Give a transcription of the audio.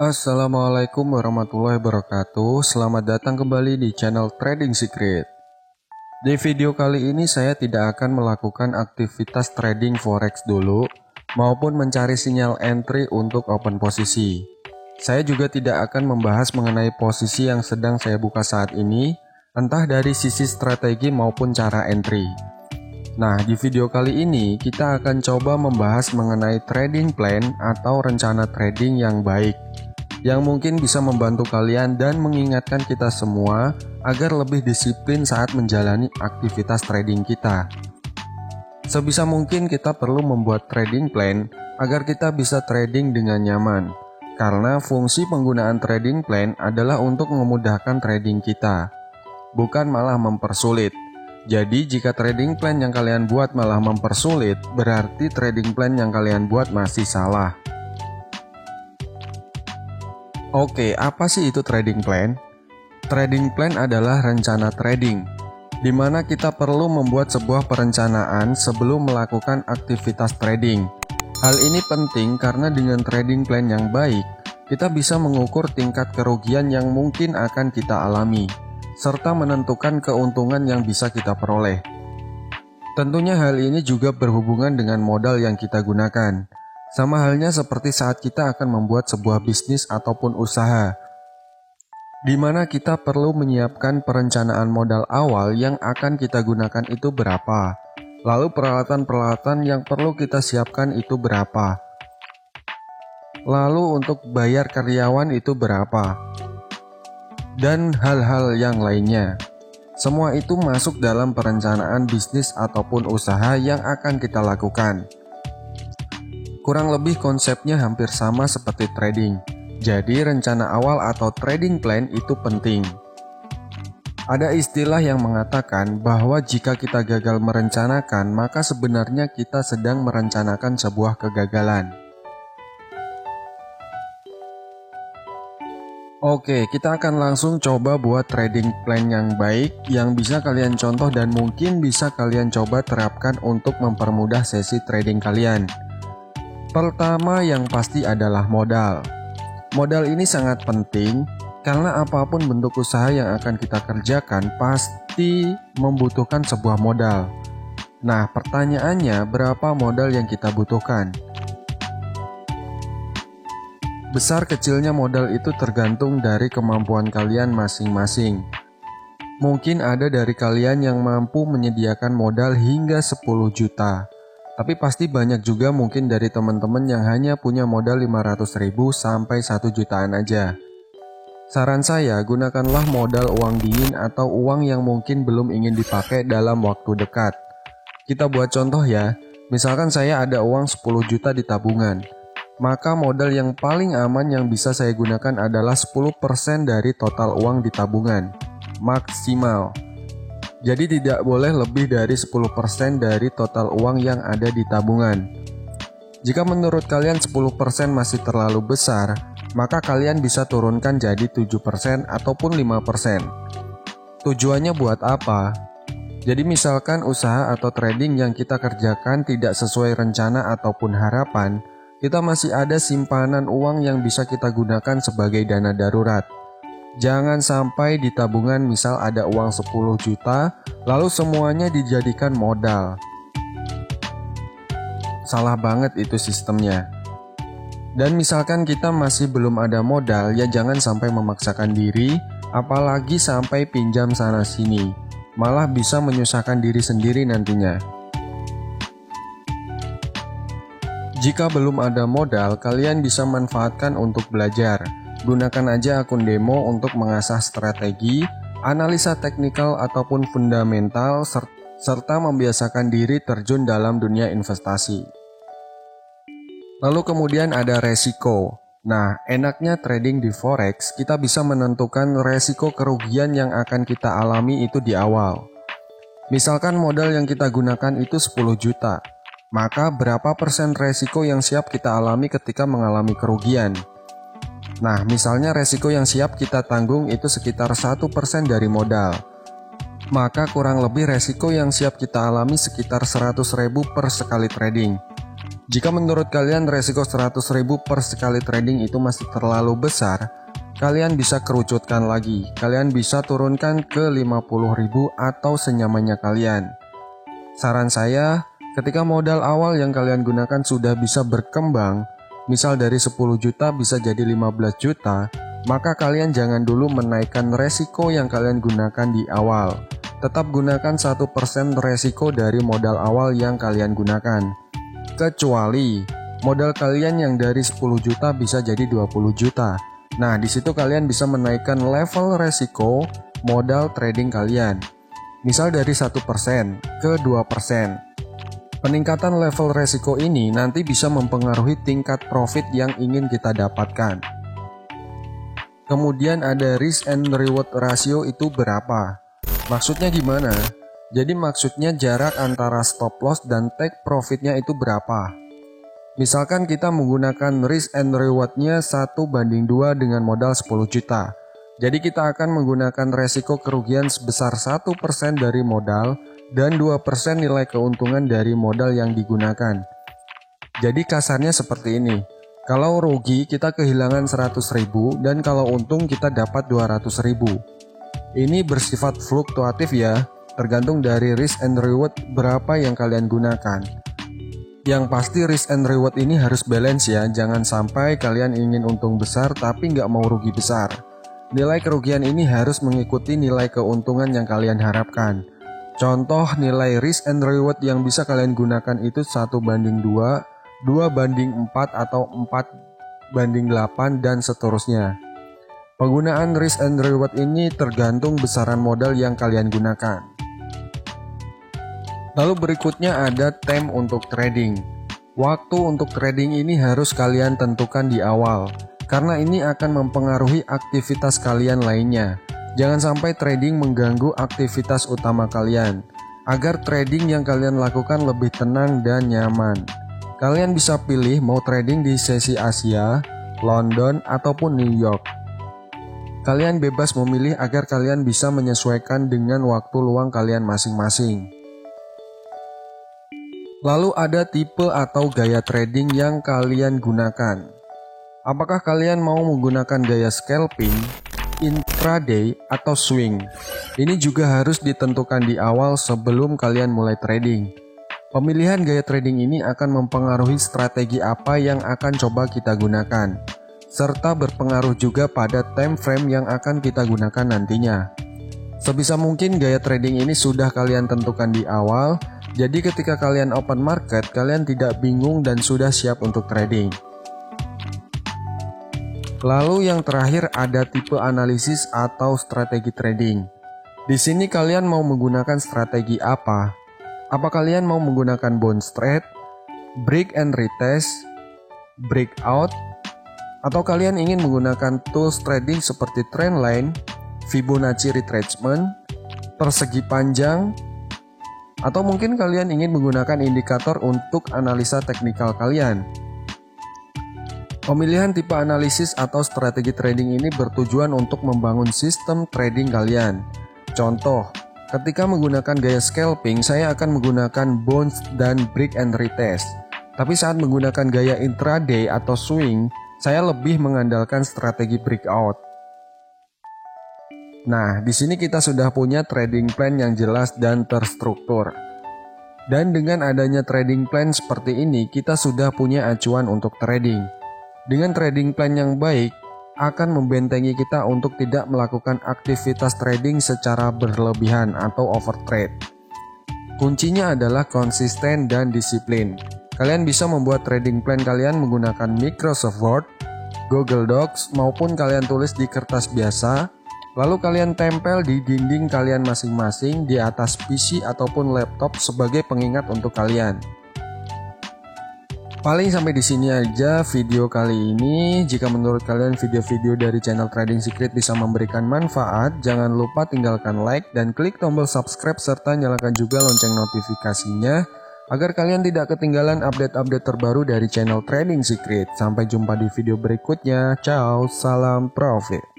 Assalamualaikum warahmatullahi wabarakatuh. Selamat datang kembali di channel Trading Secret. Di video kali ini saya tidak akan melakukan aktivitas trading forex dulu maupun mencari sinyal entry untuk open posisi. Saya juga tidak akan membahas mengenai posisi yang sedang saya buka saat ini, entah dari sisi strategi maupun cara entry. Nah, di video kali ini kita akan coba membahas mengenai trading plan atau rencana trading yang baik, yang mungkin bisa membantu kalian dan mengingatkan kita semua agar lebih disiplin saat menjalani aktivitas trading kita. Sebisa mungkin kita perlu membuat trading plan agar kita bisa trading dengan nyaman, karena fungsi penggunaan trading plan adalah untuk memudahkan trading kita, bukan malah mempersulit. Jadi jika trading plan yang kalian buat malah mempersulit, berarti trading plan yang kalian buat masih salah. Oke, apa sih itu trading plan? Trading plan adalah rencana trading, di mana kita perlu membuat sebuah perencanaan sebelum melakukan aktivitas trading. Hal ini penting karena dengan trading plan yang baik, kita bisa mengukur tingkat kerugian yang mungkin akan kita alami, serta menentukan keuntungan yang bisa kita peroleh. Tentunya hal ini juga berhubungan dengan modal yang kita gunakan. Sama halnya seperti saat kita akan membuat sebuah bisnis ataupun usaha, di mana kita perlu menyiapkan perencanaan modal awal yang akan kita gunakan itu berapa, lalu peralatan-peralatan yang perlu kita siapkan itu berapa, lalu untuk bayar karyawan itu berapa, dan hal-hal yang lainnya. Semua itu masuk dalam perencanaan bisnis ataupun usaha yang akan kita lakukan. Kurang lebih konsepnya hampir sama seperti trading. Jadi rencana awal atau trading plan itu penting. Ada istilah yang mengatakan bahwa jika kita gagal merencanakan, maka sebenarnya kita sedang merencanakan sebuah kegagalan. Oke, kita akan langsung coba buat trading plan yang baik yang bisa kalian contoh dan mungkin bisa kalian coba terapkan untuk mempermudah sesi trading kalian. Pertama yang pasti adalah modal. Modal ini sangat penting karena apapun bentuk usaha yang akan kita kerjakan pasti membutuhkan sebuah modal. Nah, pertanyaannya berapa modal yang kita butuhkan? Besar kecilnya modal itu tergantung dari kemampuan kalian masing-masing. Mungkin ada dari kalian yang mampu menyediakan modal hingga 10 juta. Tapi pasti banyak juga mungkin dari teman-teman yang hanya punya modal 500.000 sampai 1 jutaan aja. Saran saya, gunakanlah modal uang dingin atau uang yang mungkin belum ingin dipakai dalam waktu dekat. Kita buat contoh ya, misalkan saya ada uang 10 juta di tabungan. Maka modal yang paling aman yang bisa saya gunakan adalah 10% dari total uang di tabungan. Maksimal. Jadi tidak boleh lebih dari 10% dari total uang yang ada di tabungan. Jika menurut kalian 10% masih terlalu besar, maka kalian bisa turunkan jadi 7% ataupun 5%. Tujuannya buat apa? Jadi misalkan usaha atau trading yang kita kerjakan tidak sesuai rencana ataupun harapan, kita masih ada simpanan uang yang bisa kita gunakan sebagai dana darurat. Jangan sampai di tabungan misal ada uang 10 juta, lalu semuanya dijadikan modal. Salah banget itu sistemnya. Dan misalkan kita masih belum ada modal, ya jangan sampai memaksakan diri, apalagi sampai pinjam sana-sini. Malah bisa menyusahkan diri sendiri nantinya. Jika belum ada modal, kalian bisa manfaatkan untuk belajar. Gunakan aja akun demo untuk mengasah strategi, analisa teknikal ataupun fundamental, serta membiasakan diri terjun dalam dunia investasi. Lalu kemudian ada resiko. Nah, enaknya trading di forex, kita bisa menentukan resiko kerugian yang akan kita alami itu di awal. Misalkan modal yang kita gunakan itu 10 juta, maka berapa persen resiko yang siap kita alami ketika mengalami kerugian? Nah, misalnya resiko yang siap kita tanggung itu sekitar 1% dari modal. Maka kurang lebih resiko yang siap kita alami sekitar 100.000 per sekali trading. Jika menurut kalian resiko 100.000 per sekali trading itu masih terlalu besar, kalian bisa kerucutkan lagi. Kalian bisa turunkan ke 50.000 atau senyamannya kalian. Saran saya, ketika modal awal yang kalian gunakan sudah bisa berkembang, misal dari 10 juta bisa jadi 15 juta, maka kalian jangan dulu menaikkan resiko yang kalian gunakan di awal. Tetap gunakan 1% resiko dari modal awal yang kalian gunakan. Kecuali modal kalian yang dari 10 juta bisa jadi 20 juta. Nah, di situ kalian bisa menaikkan level resiko modal trading kalian. Misal dari 1% ke 2%. Peningkatan level resiko ini nanti bisa mempengaruhi tingkat profit yang ingin kita dapatkan. Kemudian ada risk and reward ratio itu berapa? Maksudnya gimana? Jadi maksudnya jarak antara stop loss dan take profitnya itu berapa? Misalkan kita menggunakan risk and rewardnya 1:2 dengan modal 10 juta. Jadi kita akan menggunakan resiko kerugian sebesar 1% dari modal dan 2% nilai keuntungan dari modal yang digunakan. Jadi kasarnya seperti ini. Kalau rugi kita kehilangan 100.000 dan kalau untung kita dapat 200.000. Ini bersifat fluktuatif ya, tergantung dari risk and reward berapa yang kalian gunakan. Yang pasti risk and reward ini harus balance ya, jangan sampai kalian ingin untung besar tapi nggak mau rugi besar. Nilai kerugian ini harus mengikuti nilai keuntungan yang kalian harapkan. Contoh nilai risk and reward yang bisa kalian gunakan itu 1:2, 2:4 atau 4:8 dan seterusnya. Penggunaan risk and reward ini tergantung besaran modal yang kalian gunakan. Lalu berikutnya ada time untuk trading. Waktu untuk trading ini harus kalian tentukan di awal, karena ini akan mempengaruhi aktivitas kalian lainnya. Jangan sampai trading mengganggu aktivitas utama kalian, agar trading yang kalian lakukan lebih tenang dan nyaman. Kalian bisa pilih mau trading di sesi Asia, London, ataupun New York. Kalian bebas memilih agar kalian bisa menyesuaikan dengan waktu luang kalian masing-masing. Lalu ada tipe atau gaya trading yang kalian gunakan. Apakah kalian mau menggunakan gaya scalping, intraday, atau swing? Ini juga harus ditentukan di awal sebelum kalian mulai trading. Pemilihan gaya trading ini akan mempengaruhi strategi apa yang akan coba kita gunakan, serta berpengaruh juga pada time frame yang akan kita gunakan nantinya. Sebisa mungkin gaya trading ini sudah kalian tentukan di awal, jadi ketika kalian open market, kalian tidak bingung dan sudah siap untuk trading. Lalu yang terakhir ada tipe analisis atau strategi trading. Di sini kalian mau menggunakan strategi apa? Apa kalian mau menggunakan bounce trade, break and retest, breakout, atau kalian ingin menggunakan tools trading seperti trendline, Fibonacci retracement, persegi panjang, atau mungkin kalian ingin menggunakan indikator untuk analisa teknikal kalian. Pemilihan tipe analisis atau strategi trading ini bertujuan untuk membangun sistem trading kalian. Contoh, ketika menggunakan gaya scalping, saya akan menggunakan bounce dan break and retest. Tapi saat menggunakan gaya intraday atau swing, saya lebih mengandalkan strategi breakout. Nah, di sini kita sudah punya trading plan yang jelas dan terstruktur. Dan dengan adanya trading plan seperti ini, kita sudah punya acuan untuk trading. Dengan trading plan yang baik, akan membentengi kita untuk tidak melakukan aktivitas trading secara berlebihan atau overtrade. Kuncinya adalah konsisten dan disiplin. Kalian bisa membuat trading plan kalian menggunakan Microsoft Word, Google Docs, maupun kalian tulis di kertas biasa. Lalu kalian tempel di dinding kalian masing-masing di atas PC ataupun laptop sebagai pengingat untuk kalian. Paling sampai di sini aja video kali ini. Jika menurut kalian video-video dari channel Trading Secret bisa memberikan manfaat, jangan lupa tinggalkan like dan klik tombol subscribe serta nyalakan juga lonceng notifikasinya agar kalian tidak ketinggalan update-update terbaru dari channel Trading Secret. Sampai jumpa di video berikutnya. Ciao, salam profit.